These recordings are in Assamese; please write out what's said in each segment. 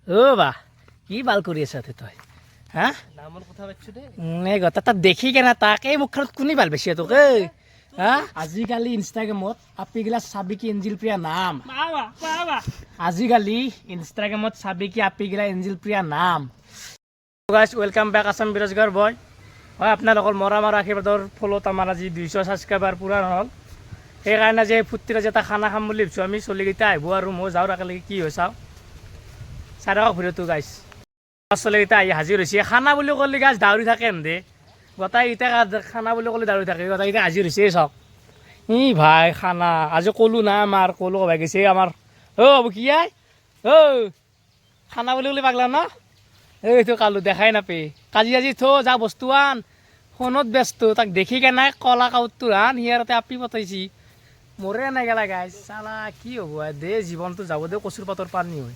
ও বাহ কি বাল কৰি আছা তই হা নামৰ কথা পাতিছো দে এই কথা তাক দেখি কেনে তাক এই মুখত কোনে ভাল পাইছে তোক এই হা আজিকালি ইনষ্টাগ্ৰামত আপিগিলা চাবি কি এঞ্জেল প্ৰিয়া নাম আজিকালি ইনষ্টাগ্ৰামত চাবি কি আপিগিলা এঞ্জেল প্ৰিয়া নাম গাইজ ৱেলকাম বেক আছাম বেৰোজগাৰ বয় হয় আপোনালোকৰ মৰম আৰু আশীৰ্বাদৰ ফলত আমাৰ আজি 200 ছাবস্ক্ৰাইবাৰ পূৰণ হ'ল সেইকাৰণে যে ফুৰ্তিত আজি এটা খানা খাম বুলি ভাবিছোঁ আমি চলিকেইটা আহিব আৰু মই যাওঁ একেলগে কি হৈ চাওঁ চাই থাকক ভিডিঅ'টো গাইজ চলিকেইটা আহি হাজিৰ হৈছে খানা বুলি ক'লে গাইজ দাউৰি থাকে এনে গোটেইকেইটা খানা বুলি ক'লে দাউৰি থাকে গোটেইকেইটা হাজিৰ হৈছে চাওক ই ভাই খানা আজি ক'লো না আমাৰ ক'লো ভাই গৈছে আমাৰ হ'ব কি আই খানা বুলি ক'লে পাগলা ন এইটো কালো দেখাই নাপে কাজি আজি থ যা বস্তু আন ফোনত ব্যস্ত তাক দেখি কেনে কলা কাউতটো আন সিয়াৰতে আপি পতাইছি মৰে নাই গেলা গাইজ চালা কি হ'ব দে জীৱনটো যাব দে কচুৰ পাতৰ পানী হয়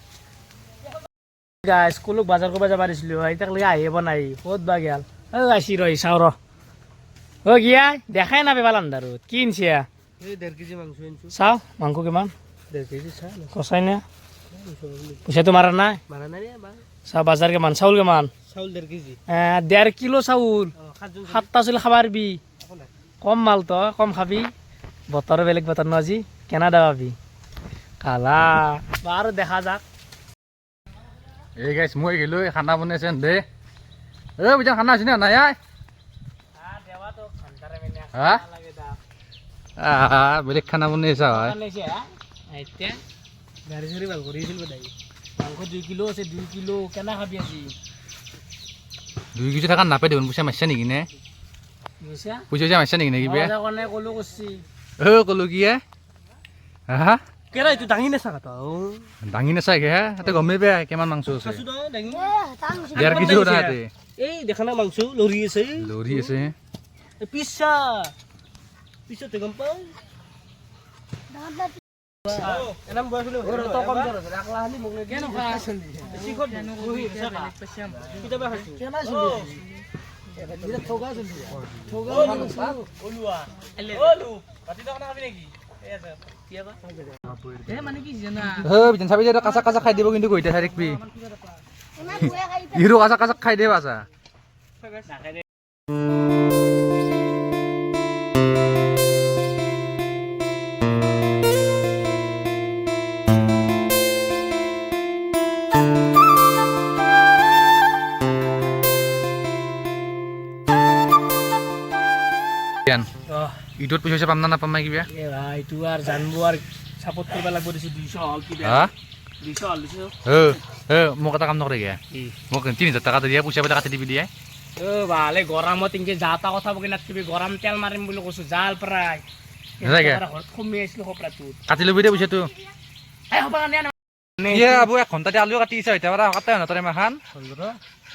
গাইজ ক'লো বজাৰ কৰিব যাব দিছিলোঁ তাক লৈ আহিব নাই ক'ত বা গেল আইছি ৰহি চাওঁ ৰ গিয়া দেখাই নাপে পাল আন্ধাৰত কি আনছি এই 1.5 কেজি মাংস আনছো চাওঁ মাংস কিমান 1.5 কেজি চা সঁচাই নে পইচাটো মাৰা নাই মাৰা নাই ৰে বা চাওঁ বাজাৰ কিমান চাউল কিমান চাউল 1.5 কেজি 1.5 কিলো চাউল সাতটা চুলি খাব পাৰিবি কম মাল তই কম খাবি বতৰো বেলেগ বতৰ ন আজি কেনা দাবি কালা বাৰু দেখা যাক এই গাইছ মই গেলো খানা বনাইছে দে বুজা খানা আছে না নাই বেলেগ খানা বনাইছা হয় গাড়ী চাড়ী ভাল কৰিছিল বোধহয় মাংস 2 কিলো আছে 2 কিলো কেনা খাবি আজি 2 কেজি থাকা নাপাই দেখোন পইচা মাৰিছা নেকি নে পইচা মাৰিছা নেকি নে কিবা কাৰণে ক'লো কৈছি ক'লো কি হা কেৰা এইটো দাঙি নেছা কথা দাঙি নাচাই হে তাতে গমেই বেয়া কিমান মাংস আছে খাসু দা দাঙি 1.5 কেজি ওটা হাতে এই দেখা না মাংস লৰি আছে লৰি আছে পিছা পিছতে গম পাই এনাম বয়সলে তো কম জৰ আছে আকলা হালি মোক কেন খা শিখত বহি চাকা কিতাবা হাসু কেনা চলি এটা ঠগা চলি ঠগা ওলুয়া ওলু পাতি দোকান খাবি নেকি এই আছে কিবা এ মানে কি জানা বিধান চাবি যে কাঁচা কাঁচা খাই দিব কিন্তু গইতা চাই দেখবি ইৰো কাঁচা কাঁচা খাই দেব আছা ইটোত পইচা পাম না নাপাম নাই কিবা এ ভাই এইটো আর জানবো আর সাপোর্ট করব লাগবো দিছি 200 হল কি হা 200 হল দিছো মোক এটা কাম নকৰে গিয়া মোক 3000 টাকা দিয়া পইচা পেলাই কাটি দিবি দিয়া ও ভালে গরমত ইনকে যাতা কথা বকি নাতিবি গরম তেল মারিম বলি কইছো জাল প্রায় নালাগে কমে আসলো কপড়া তুই কাটি লবি দে পইচাটো এই হবা না ইয়া আবু 1 ঘন্টাতে আলু কাটি ইছা হইতা পাৰা কাটে না তৰে মাখান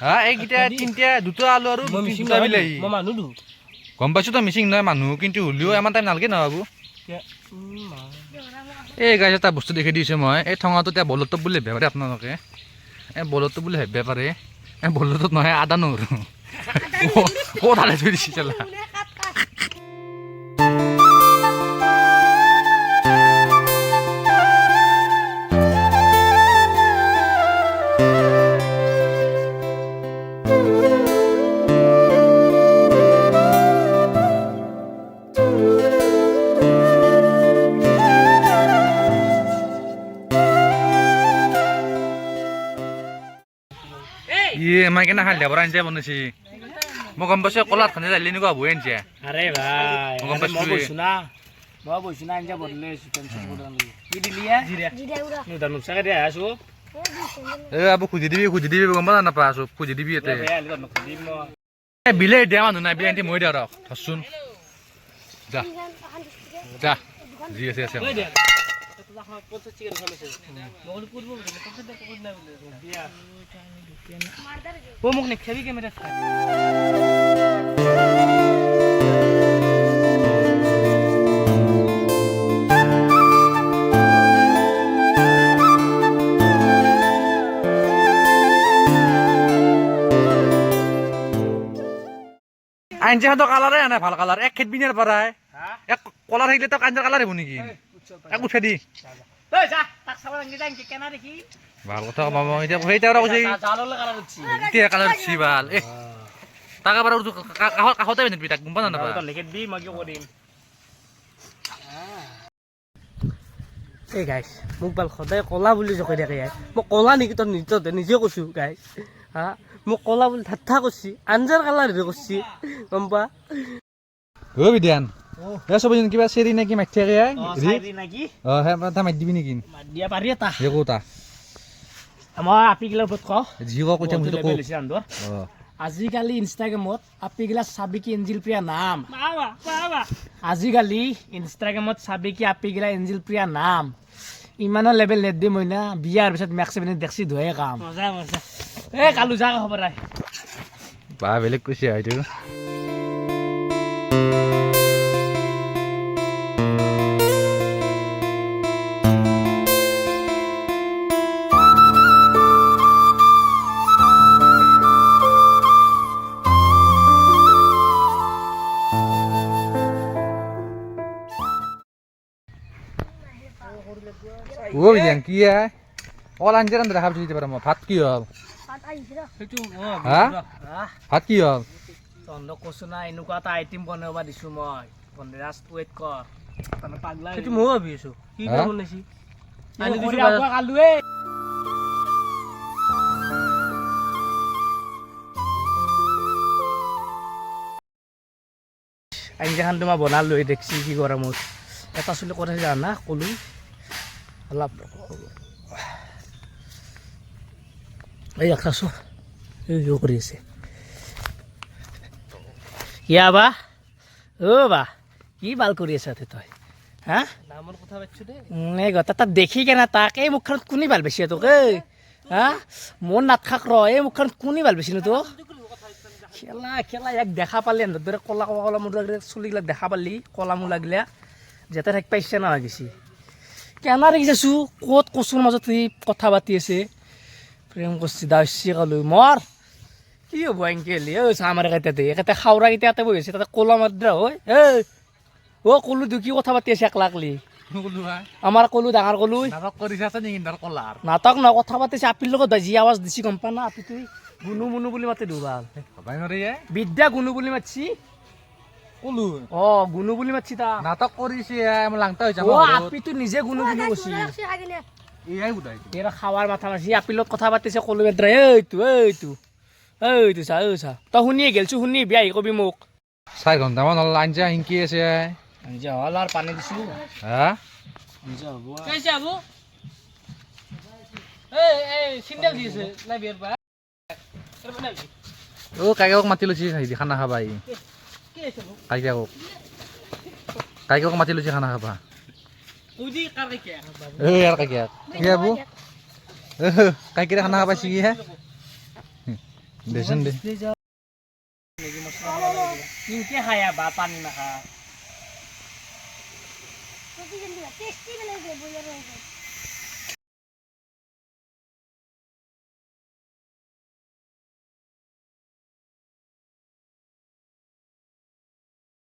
হা এই গিটা তিনটা দুটো আলু আৰু দুটা বিলাহী মই মানুহ দু গম পাইছো তো মিচিং নহয় মানুহ কিন্তু হলিও ইমান টাইম নালাগে না বাবু এই গাইছ এটা বস্তু দেখি দিছোঁ মই এই ঠঙাটো এতিয়া বলতটো বুলি ভাবিব পাৰে আপোনালোকে এই বলতটো বুলি ভাবিব পাৰে এই বলতত নহয় আদা নহৰু ক'ত আদাই থৈ দিছে চালা মই কেনে খাল দিয়া পৰা আনিছে বনাইছে মই গম পাইছো কলাত খানে যাইলে এনেকুৱা বৈ আনিছে আৰে ভাই গম পাইছো মই বইছো না আনজা বদলে টেনশন কৰা নাই কি দিলিয়া জিৰা নো দানু চাগে দিয়া আছো আবু খুজি দিবি গম পালা নাপা আছো খুজি দিবি এতে দিম বিলে দিয়া মানুহ নাই বিলে মই দিয়া ৰখ ধৰচোন যা যা জি আছে আছে ও মোক নেখাবি কেমেৰা খাই আঞ্জা তো কালারে আনে ভাল কালার এক খেত বিনের পারায় এক কলার থাকলে তো আঞ্জার কালার হবো নাকি এক উঠে দি এই যা তাক চাব লাগি যাই কেনা দেখি ভাল কথা কবা মই এতিয়া সেইটা আৰু কৈছে জাললে কালাৰ হচ্ছে এতিয়া কালাৰ দিছি ভাল তাক আবার কাষতে বেনিবি তাক গম পা না তো লিখে দি মই কি কৰিম এই গাইস মোক বাল সদায় কলা বুলি জকাই থাকে মই কলা নেকি তোৰ নিজে কৈছো গাইস হা মোক কলা বুলি ঠাট্টা কৰিছি আঞ্জাৰ কালাৰ হেৰি কৰিছি গম পা অ বিদ্যান এ সব কিবা চেৰি নেকি মাতি থাকে চাইৰি নাকি হে মাথা মাতি দিবি নেকি দিয়া পাৰি এটা হে কোতা মই আপিগিলাৰ ওপৰত কওঁ জিও কৈছে মই তো আজিকালি ইনষ্টাগ্ৰামত আপিগিলা চাবি কি এঞ্জেল প্ৰিয়া নাম আজিকালি ইনষ্টাগ্ৰামত চাবি কি আপিগিলা এঞ্জেল প্ৰিয়া নাম ইমানৰ লেভেল নেদি মই না বিয়াৰ পিছত মেক্সি পিনে দেখছি ধুয়ে কাম এ কালু যা খবৰ নাই বা বেলেগ কৈছে হয়তো ও বিদ্যান কি অল আঞ্জাৰ আন্দা দেখা পাইছো এতিয়া ভাত কি হ'ল হা ভাত কি হ'ল তহঁতক কৈছো না এনেকুৱা এটা আইটেম বনাব দিছো মই বন্ধুৰাজ ৱেইট কৰ তহঁতে পাগলা সেইটো ময়ো ভাবি আছো কি হা? বনাইছি আনি দিছো কালুৱে আঞ্জাখন তোমাৰ বনালোঁ দেখছি কি কৰা মোৰ এটা চলি কথা জানা ক'লো অলপ এই আছো এই কৰি আছে ইয়া বা অ' বা কি বাল কৰি আছা তই হা নামৰ কথা পাতিছো দে এই কথা তাক দেখি কেনে তাক এই মুখখন কোনে ভাল পাইছে তোক এই হা মোৰ নাথাক ৰ এই মুখখন কোনে ভাল পাইছিনো তোক খেলা খেলা ইয়াক দেখা পালি এনে দৰে কলা কলা মূলা চুলিগিলাক দেখা পালি কলা মূলাগিলা যেতে থাকি পাইছে না গেছি কেনা দেখি চাইছো ক'ত কচুৰ মাজত কথা পাতি আছে প্ৰেম কৰিছে দাচি কালো মৰ কি হ'ব এনকে হ'লে ঐ চাহ আমাৰ একেটাতে একেটা খাওৰা কেইটা ইয়াতে বহি আছে তাতে কলা মাদ্ৰা হয় এই অ' কলো দিও কি কথা পাতি আছে একলাকলি আমাৰ কলো ডাঙৰ কলো নাটক ন কথা পাতিছে আপিৰ লগত যি আৱাজ দিছি গম পা না আপিটো গুণু মুনু বুলি মাতি দিওঁ ভাল বিদ্যা গুণু বুলি মাতছি কলো অ' গুণু বুলি মাতছি তা নাটক কৰিছে মই লাংটা হৈ যাম অ' আপিটো নিজে গুণু বুলি কৈছি এয়াই বুধাই এৰা খাৱাৰ মাথা মাৰছি আপিৰ লগত কথা পাতিছে কলো বেদ্ৰা এইটো চা তই শুনিয়ে গেলছো শুনি বিয়া আহি কবি মোক 4 ঘণ্টামান হ'ল আঞ্জা হিংকি আছে আঞ্জা হ'ল আৰু পানী দিছো হা আঞ্জা হ'ব কৈছে আবু এই চিন্দেল দিছে নাই বিয়াৰ পৰা অ' কাইকক মাতি লৈছি খানা খাবা ই কি আছে বু কাইকক মাতি লৈছি খানা খাবা উদি কাৰ কে ইয়াৰ কাইক কি আবু কাইকিৰে খানা খাবা চিকি হে দেচোন দে কিনকে খায়া বা পানী নাখা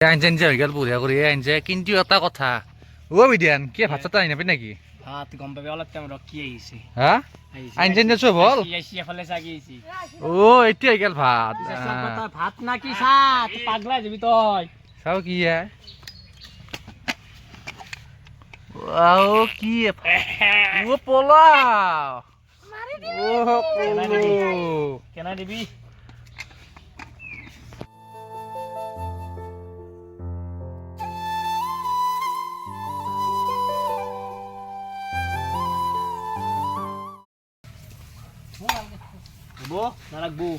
আঞ্জা আঞ্জা হৈ গ'ল বঢ়িয়া কৰি আঞ্জা কিন্তু এটা কথা অ' বিদ্যান কি ভাত চাত আহি নাপাই নেকি ভাত গম পাবি অলপ টাইম ৰখি আহিছে হা আঞ্জা আঞ্জা চব হ'ল এফালে চাগি আহিছে অ' এতিয়া হৈ গ'ল ভাত ভাত না কি চাহ তুই পাগলা যাবি তই চাও কি কি ও পোলাও কেনা দিবি নালাগবো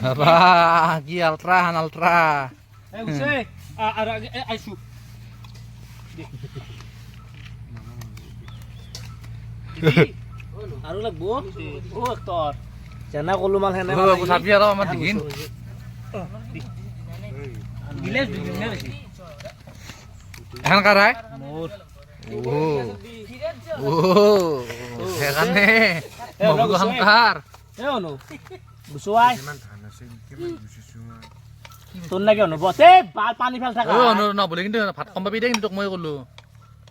বাবা কি আলট্ৰা আইছো আৰু লাগবো ও তোৰ জানা কলো মাল হেনে চাবি আৰু আমাৰ দিন গিলাস দিবি না বেশি এখন কাৰাই মোৰ সেইকাৰণে মগু সংসাৰ এ অনু বুসুৱাই তোৰ না কি অনু বতে পানী ফেল থাকা নবলে কিন্তু ভাত কম পাবি দে কিন্তু তোক মই ক'লো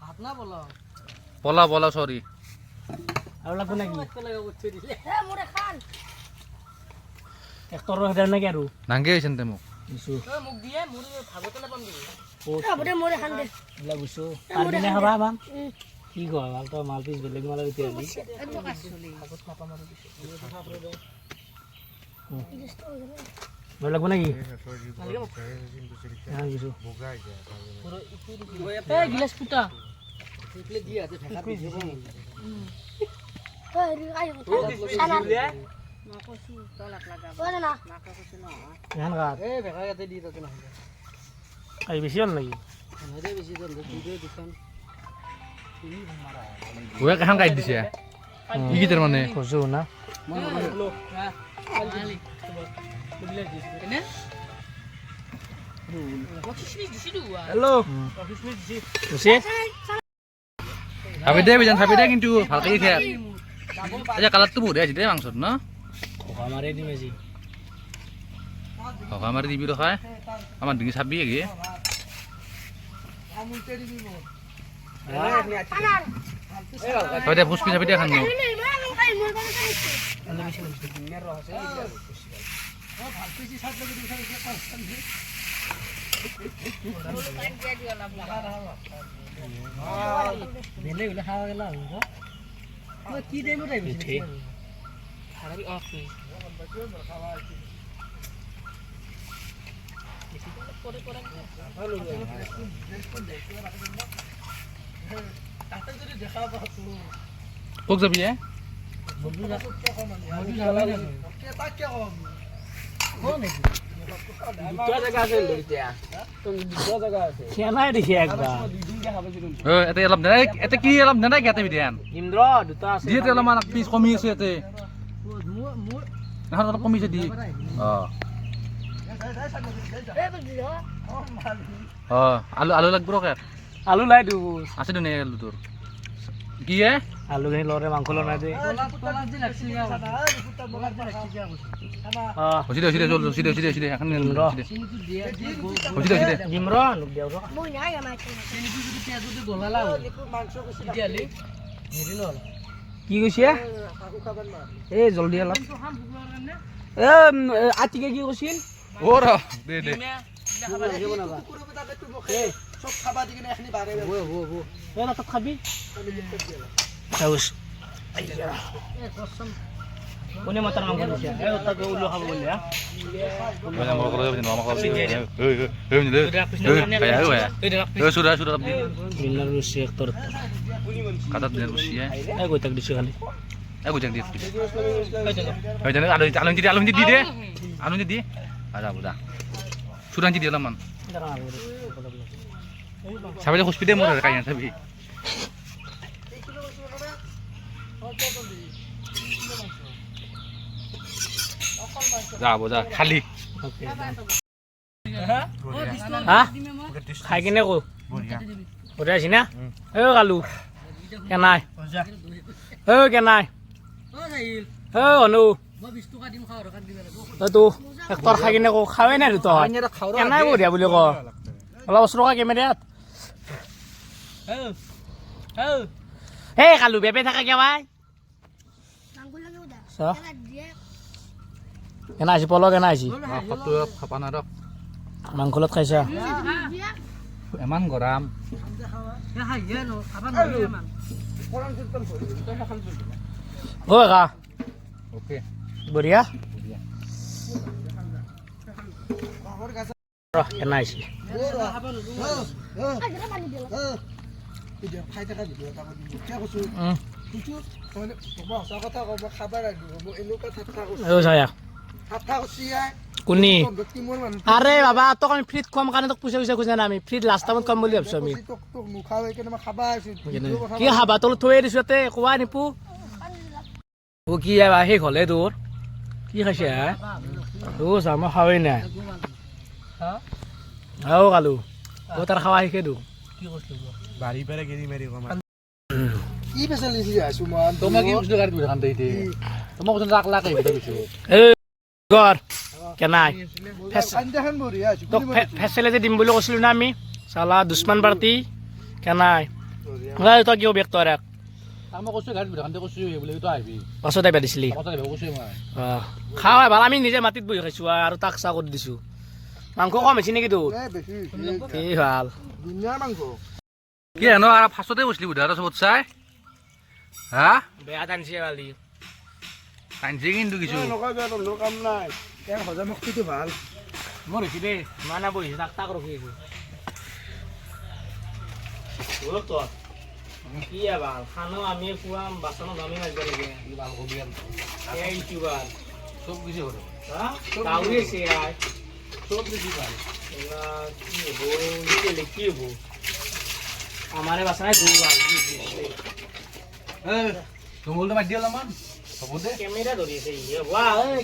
ভাত না বলা পলা চৰি আৰু লাগব নেকি ট্ৰেক্টৰৰ হেদাৰ নেকি আৰু নাংগে হৈছে তে মোক বুইছো মোক দিয়ে মোৰ ভাগতে নাপাম দে এইবিলাক বুইছো পাৰবিনে খাবা পাম কি কোৱা ভাল তই মাল পিছ বেলেগ মালৰ এতিয়া লাগব নেকি গিলাচ ফুটা বেছি হ'ল নেকি ওৱে কাহান কাটি দিছে ই কি তাৰ মানে কৈছো না হেল্ল' ভাবি দে কিন্তু ভালকে খাই এতিয়া কালাৰটো বহুত আছে দে মাংসত ন খোৱা মাৰি দিম আজি সকা মাৰি দিবি ৰখাই আমাৰ ডিঙি চাবি এগে তই দে ফুচপি চাবি দে খান ক'ত যাবি খেলাই দেখি একবাৰ এতে অলপ নেদাই এতে কি অলপ নেদাই গেতে বিধান ইন্দ্ৰ দুটা আছে যিহেতু অলপমান পিচ কমি আছে ইয়াতে এখন অলপ কমিছে দি আলু আলু লাগব ৰ আলু লাই দিওঁ আছে নে আলু তোৰ কি হে আলুখিনি লৰে মাংস লৰাই দে হৈছে এখন দিম ৰ লোক দিওঁ ৰ কি কৈছে এই জলদি অলপ আতিকে কি কৈছিল অ' ৰ দে দে খাবি কোনে মাতাৰ মাংস দিছে তাকে ওলো খাব বুলি গৈ তাক দিছে খালি আলু দি দে আলু দি যাব যা চুৰাং দি অলপমান চাবি দে খুচপি দে মোৰ কাই চাবি যাব যা খালি খাই কিনে কো বঢ়িয়া আছে না কালু কেনাই কেনাই অনু তো ট্ৰেক্টৰ খাই কিনে কো খাৱেই নাই তই কেনাই বঢ়িয়া বুলি ক অলপ ওচৰ কেমেৰাত কালু বেপে থাকা কেৱাই কেনা আছি পল কেনা আছি মাংস লগত খাইছা ইমান গৰম কা অ'কে বঢ়িয়া কেনা আছি কোনি আৰে বাবা তোক আমি ফ্ৰীত খুৱাম কাৰণে তোক পইচা খোজা নাই আমি ফ্ৰীত লাষ্ট টাইমত খুৱাম বুলি ভাবিছো আমি কি খাবা তোক থৈ দিছো ইয়াতে কোৱা নিপু কি শেষ হ'লে তোৰ কি খাইছে মই খাৱেই নাই কালু তাৰ খাৱা শেষে দিওঁ কেনাই তোক ফেচেলিটি দিম বুলি কৈছিলো না আমি চালা দুশ্মন পাৰ্টি কেনাই তই কিয় বেগ তই মই কৈছোঁ গাড়ীত বিধানতে কৈছোঁ বোলে তই আহিবি পাছত আহিবা দিছিলি কথা আহিব কৈছোঁ মই খাওঁ ভাল আমি নিজে মাটিত বহি খাইছোঁ আৰু তাক চাহ কৰি দিছোঁ মাংস কম হৈছে নেকি তোৰ এই ভাল কি হেনো আৰু ফাৰ্ষ্টতে কৈছিলি বোধ আৰু চবত চাই হা বেয়া টানিছে কালি টানিছে কিন্তু কিছু মোৰ হৈছে দেই মানে বহিছোঁ তাক তাক ৰখি আছোঁ কি ভাল খানো আমি খুৱাম বাচনত আমি মাৰিব লাগে ইউটিউবাৰ চব কিছু কৰে দাউৰি আছে চব বেছি ভাল কি হব আমাৰে বাচা নাই গৰু ভাল জংঘলটো মাতি অলপমান হ'ব দে কেমেৰা ধৰি আছে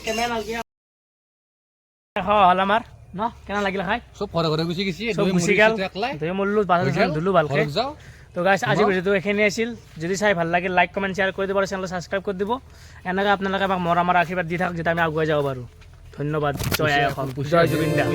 কেমেৰা নালগে হ'ল আমাৰ ন কেনে লাগিলে খাই চব ঘৰে ঘৰে গুচি গৈছে চব গুচি গেল ধুই মল্লো বাচন ধুলো ভালকে যাওঁ তো গাইছ আজি ভিডিঅ'টো এইখিনি আছিল যদি চাই ভাল লাগে লাইক কমেণ্ট শ্বেয়াৰ কৰি দিব আৰু চেনেলটো ছাবস্ক্ৰাইব কৰি দিব এনেকৈ আপোনালোকে আমাক মৰমৰ আশীৰ্বাদ দি থাকক যাতে আমি আগুৱাই যাব পাৰোঁ ধন্যবাদ জয় আই অসম জয় জুবিন দা